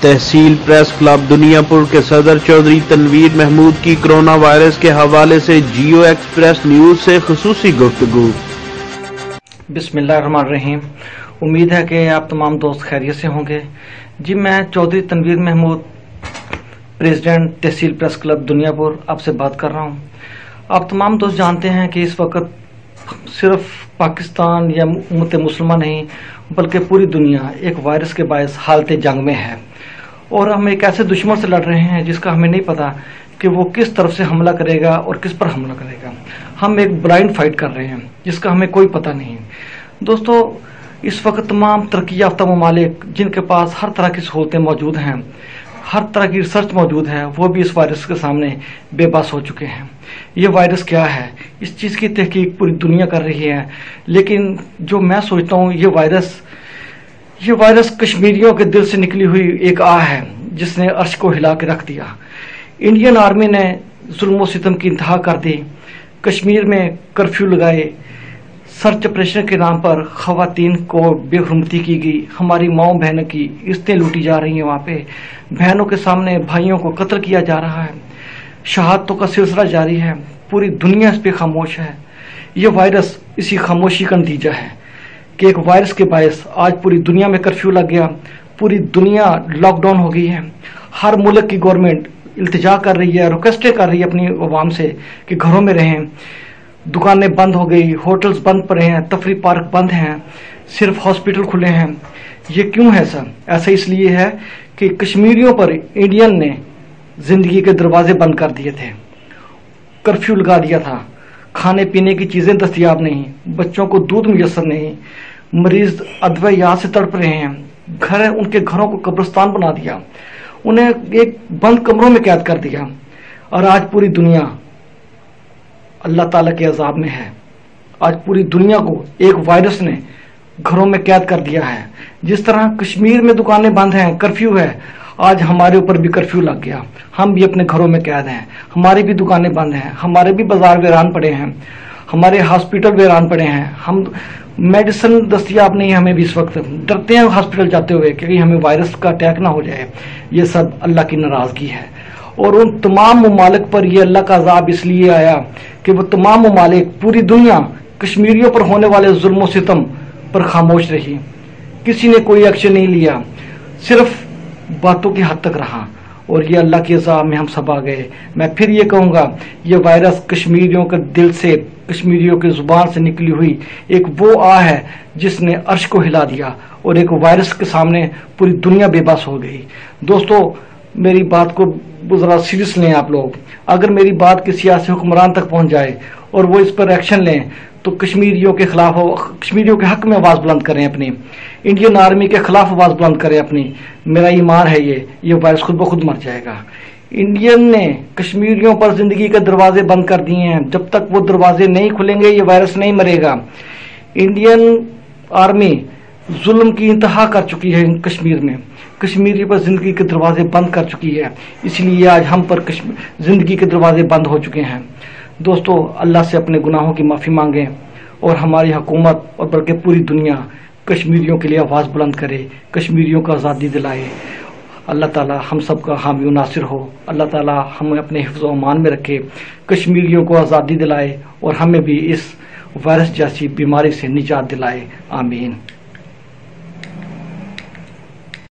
تحصیل press club دنیا پور کے صدر چودھری تنویر محمود کی کرونا وائرس کے حوالے سے جیو ایکسپریس نیوز سے خصوصی گفتگو۔ بسم اللہ الرحمن الرحیم۔ امید ہے کہ آپ تمام دوست خیریت سے ہوں گے۔ جی میں چودھری تنویر محمود، پریزیڈنٹ تحصیل پریس کلب دنیا پور آپ سے بات کر رہا ہوں۔ آپ تمام دوست جانتے ہیں کہ اس وقت صرف پاکستان یا امت مسلمہ نہیں بلکہ پوری دنیا ایک وائرس کے باعث حالت جنگ میں ہے، اور ہم ایک ایسے دشمن سے لڑ رہے ہیں جس کا ہمیں نہیں پتا کہ وہ کس طرف سے حملہ کرے گا اور کس پر حملہ کرے گا۔ ہم ایک بلائنڈ فائٹ کر رہے ہیں جس کا ہمیں کوئی پتہ نہیں۔ دوستو، اس وقت تمام ترقی یافتہ ممالک جن کے پاس ہر طرح کی سہولتیں موجود ہیں، ہر طرح کی ریسرچ موجود ہے، وہ بھی اس وائرس کے سامنے بے بس ہو چکے ہیں۔ یہ وائرس کیا ہے، اس چیز کی تحقیق پوری دنیا کر رہی ہے، لیکن جو میں سوچتا ہوں یہ وائرس کشمیریوں کے دل سے نکلی ہوئی ایک آہ ہے جس نے عرش کو ہلا کے رکھ دیا۔ انڈین آرمی نے ظلم و ستم کی انتہا کر دی، کشمیر میں کرفیو لگائے، سرچ آپریشن کے نام پر خواتین کو بے حرمتی کی گئی، ہماری ماؤں بہنوں کی عزتیں لوٹی جا رہی ہیں، وہاں پہ بہنوں کے سامنے بھائیوں کو قتل کیا جا رہا ہے، شہادتوں کا سلسلہ جاری ہے، پوری دنیا اس پہ خاموش ہے۔ یہ وائرس اسی خاموشی کا نتیجہ ہے کہ ایک وائرس کے باعث آج پوری دنیا میں کرفیو لگ گیا، پوری دنیا لاک ڈاؤن ہو گئی ہے۔ ہر ملک کی گورنمنٹ التجا کر رہی ہے، ریکویسٹیں کر رہی ہے اپنی عوام سے کہ گھروں میں رہیں، دکانیں بند ہو گئی، ہوٹلز بند پڑے ہیں، تفریح پارک بند ہیں، صرف ہاسپٹل کھلے ہیں۔ یہ کیوں ہے سر؟ ایسا اس لیے ہے کہ کشمیریوں پر انڈین نے زندگی کے دروازے بند کر دیے تھے، کرفیو لگا دیا تھا، کھانے پینے کی چیزیں دستیاب نہیں، بچوں کو دودھ میسر نہیں، مریض ادویات سے تڑپ رہے ہیں، ان کے گھروں کو قبرستان بنا دیا، انہیں ایک بند کمروں میں قید کر دیا، اور آج پوری دنیا اللہ تعالیٰ کے عذاب میں ہے۔ آج پوری دنیا کو ایک وائرس نے گھروں میں قید کر دیا ہے۔ جس طرح کشمیر میں دکانیں بند ہیں، کرفیو ہے، آج ہمارے اوپر بھی کرفیو لگ گیا، ہم بھی اپنے گھروں میں قید ہیں، ہماری بھی دکانیں بند ہیں، ہمارے بھی بازار ویران پڑے ہیں، ہمارے ہاسپٹل ویران پڑے ہیں، ہم میڈیسن دستیاب نہیں ہے، ہمیں بھی اس وقت ڈرتے ہیں ہاسپٹل جاتے ہوئے کہ ہمیں وائرس کا اٹیک نہ ہو جائے۔ یہ سب اللہ کی ناراضگی ہے، اور ان تمام ممالک پر یہ اللہ کا عذاب اس لیے آیا کہ وہ تمام ممالک، پوری دنیا کشمیریوں پر ہونے والے ظلم و ستم پر خاموش رہی، کسی نے کوئی ایکشن نہیں لیا، صرف باتوں کی حد تک رہا، اور یہ اللہ کے عذاب میں ہم سب آ گئے۔ میں پھر یہ کہوں گا، یہ وائرس کشمیریوں کے دل سے، کشمیریوں کی زبان سے نکلی ہوئی ایک وہ آہ ہے جس نے عرش کو ہلا دیا، اور ایک وائرس کے سامنے پوری دنیا بے بس ہو گئی۔ دوستو، میری بات کو ذرا سیریس لیں آپ لوگ۔ اگر میری بات کسی سیاسی حکمران تک پہنچ جائے اور وہ اس پر ایکشن لیں تو کشمیریوں کے خلاف، کشمیریوں کے حق میں آواز بلند کریں اپنی، انڈین آرمی کے خلاف آواز بلند کریں اپنی۔ میرا ایمان ہے یہ وائرس خود بخود مر جائے گا۔ انڈین نے کشمیریوں پر زندگی کے دروازے بند کر دیے ہیں، جب تک وہ دروازے نہیں کھلیں گے یہ وائرس نہیں مرے گا۔ انڈین آرمی ظلم کی انتہا کر چکی ہے کشمیر میں، کشمیری پر زندگی کے دروازے بند کر چکی ہے، اس لیے آج ہم پر زندگی کے دروازے بند ہو چکے ہیں۔ دوستو، اللہ سے اپنے گناہوں کی معافی مانگیں، اور ہماری حکومت اور بلکہ پوری دنیا کشمیریوں کے لیے آواز بلند کرے، کشمیریوں کو آزادی دلائے۔ اللہ تعالیٰ ہم سب کا حامی و ناصر ہو، اللہ تعالیٰ ہمیں اپنے حفظ و امان میں رکھے، کشمیریوں کو آزادی دلائے، اور ہمیں بھی اس وائرس جیسی بیماری سے نجات دلائے۔ آمین۔